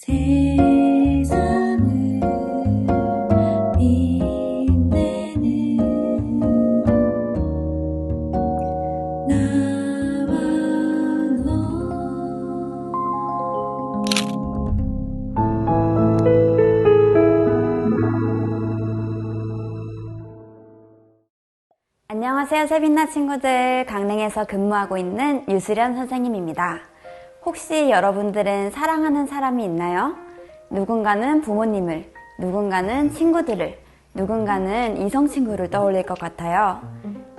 세상을 빛내는 나와 너. 안녕하세요, 새빛나 친구들. 강릉에서 근무하고 있는 유수련 선생님입니다. 혹시 여러분들은 사랑하는 사람이 있나요? 누군가는 부모님을, 누군가는 친구들을, 누군가는 이성친구를 떠올릴 것 같아요.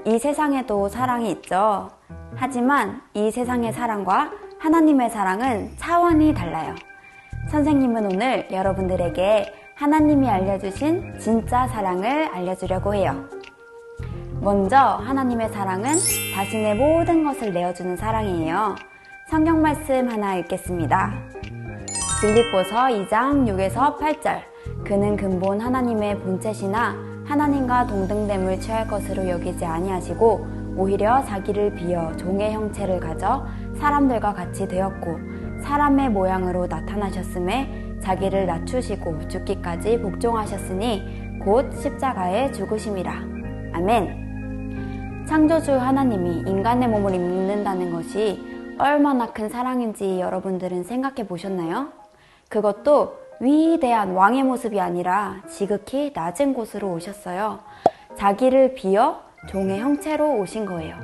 이 세상에도 사랑이 있죠. 하지만 이 세상의 사랑과 하나님의 사랑은 차원이 달라요. 선생님은 오늘 여러분들에게 하나님이 알려주신 진짜 사랑을 알려주려고 해요. 먼저 하나님의 사랑은 자신의 모든 것을 내어주는 사랑이에요. 성경 말씀 하나 읽겠습니다. 빌립보서 2장 6에서 8절. 그는 근본 하나님의 본체시나 하나님과 동등됨을 취할 것으로 여기지 아니하시고 오히려 자기를 비어 종의 형체를 가져 사람들과 같이 되었고 사람의 모양으로 나타나셨음에 자기를 낮추시고 죽기까지 복종하셨으니 곧 십자가에 죽으심이라. 아멘. 창조주 하나님이 인간의 몸을 입는다는 것이 얼마나 큰 사랑인지 여러분들은 생각해 보셨나요? 그것도 위대한 왕의 모습이 아니라 지극히 낮은 곳으로 오셨어요. 자기를 비어 종의 형체로 오신 거예요.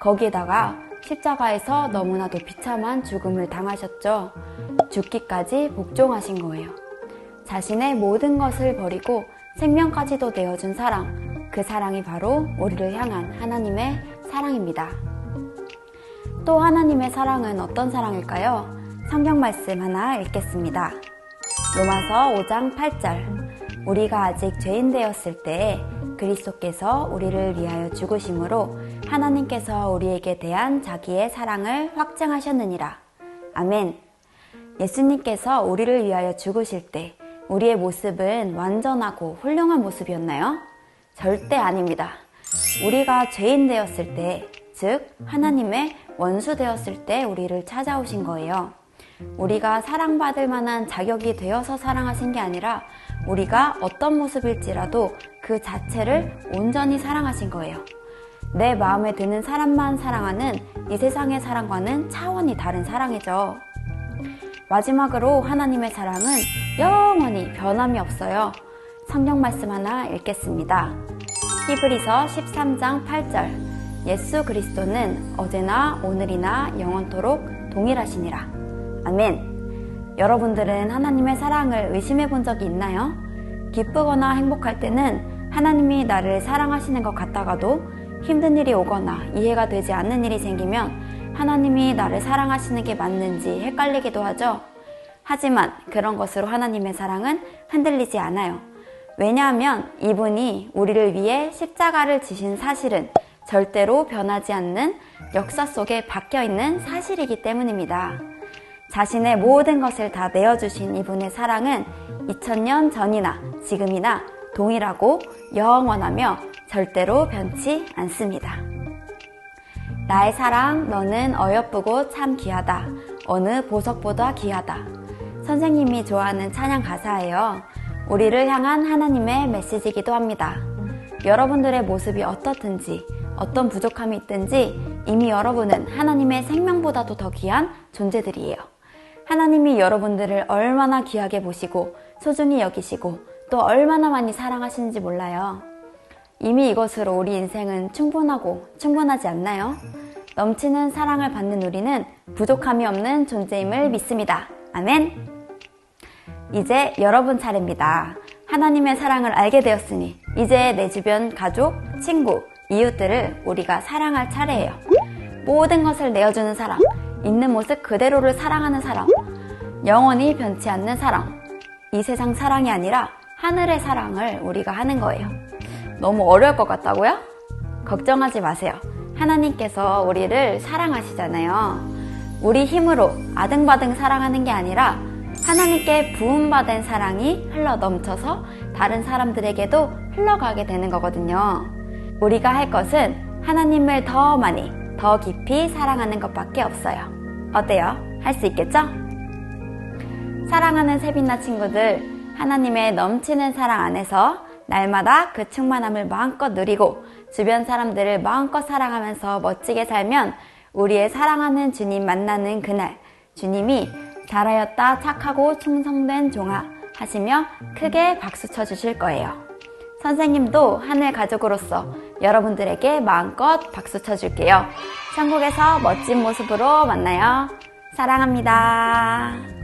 거기에다가 십자가에서 너무나도 비참한 죽음을 당하셨죠. 죽기까지 복종하신 거예요. 자신의 모든 것을 버리고 생명까지도 내어준 사랑, 그 사랑이 바로 우리를 향한 하나님의 사랑입니다. 또 하나님의 사랑은 어떤 사랑일까요? 성경 말씀 하나 읽겠습니다. 로마서 5장 8절. 우리가 아직 죄인 되었을 때 그리스도께서 우리를 위하여 죽으심으로 하나님께서 우리에게 대한 자기의 사랑을 확증하셨느니라. 아멘. 예수님께서 우리를 위하여 죽으실 때 우리의 모습은 완전하고 훌륭한 모습이었나요? 절대 아닙니다. 우리가 죄인 되었을 때, 즉 하나님의 원수 되었을 때 우리를 찾아오신 거예요. 우리가 사랑받을 만한 자격이 되어서 사랑하신 게 아니라 우리가 어떤 모습일지라도 그 자체를 온전히 사랑하신 거예요. 내 마음에 드는 사람만 사랑하는 이 세상의 사랑과는 차원이 다른 사랑이죠. 마지막으로 하나님의 사랑은 영원히 변함이 없어요. 성경 말씀 하나 읽겠습니다. 히브리서 13장 8절. 예수 그리스도는 어제나 오늘이나 영원토록 동일하시니라. 아멘. 여러분들은 하나님의 사랑을 의심해 본 적이 있나요? 기쁘거나 행복할 때는 하나님이 나를 사랑하시는 것 같다가도 힘든 일이 오거나 이해가 되지 않는 일이 생기면 하나님이 나를 사랑하시는 게 맞는지 헷갈리기도 하죠. 하지만 그런 것으로 하나님의 사랑은 흔들리지 않아요. 왜냐하면 이분이 우리를 위해 십자가를 지신 사실은 절대로 변하지 않는 역사 속에 박혀있는 사실이기 때문입니다. 자신의 모든 것을 다 내어주신 이분의 사랑은 2000년 전이나 지금이나 동일하고 영원하며 절대로 변치 않습니다. 나의 사랑, 너는 어여쁘고 참 귀하다. 어느 보석보다 귀하다. 선생님이 좋아하는 찬양 가사예요. 우리를 향한 하나님의 메시지이기도 합니다. 여러분들의 모습이 어떻든지 어떤 부족함이 있든지 이미 여러분은 하나님의 생명보다도 더 귀한 존재들이에요. 하나님이 여러분들을 얼마나 귀하게 보시고 소중히 여기시고 또 얼마나 많이 사랑하시는지 몰라요. 이미 이것으로 우리 인생은 충분하고 충분하지 않나요? 넘치는 사랑을 받는 우리는 부족함이 없는 존재임을 믿습니다. 아멘. 이제 여러분 차례입니다. 하나님의 사랑을 알게 되었으니 이제 내 주변 가족, 친구, 이웃들을 우리가 사랑할 차례예요. 모든 것을 내어주는 사랑, 있는 모습 그대로를 사랑하는 사랑, 영원히 변치 않는 사랑, 이 세상 사랑이 아니라 하늘의 사랑을 우리가 하는 거예요. 너무 어려울 것 같다고요? 걱정하지 마세요. 하나님께서 우리를 사랑하시잖아요. 우리 힘으로 아등바등 사랑하는 게 아니라 하나님께 부음받은 사랑이 흘러 넘쳐서 다른 사람들에게도 흘러가게 되는 거거든요. 우리가 할 것은 하나님을 더 많이, 더 깊이 사랑하는 것밖에 없어요. 어때요? 할 수 있겠죠? 사랑하는 세빈나 친구들, 하나님의 넘치는 사랑 안에서 날마다 그 충만함을 마음껏 누리고 주변 사람들을 마음껏 사랑하면서 멋지게 살면 우리의 사랑하는 주님 만나는 그날, 주님이 잘하였다 착하고 충성된 종아 하시며 크게 박수 쳐주실 거예요. 선생님도 하늘 가족으로서 여러분들에게 마음껏 박수 쳐줄게요. 천국에서 멋진 모습으로 만나요. 사랑합니다.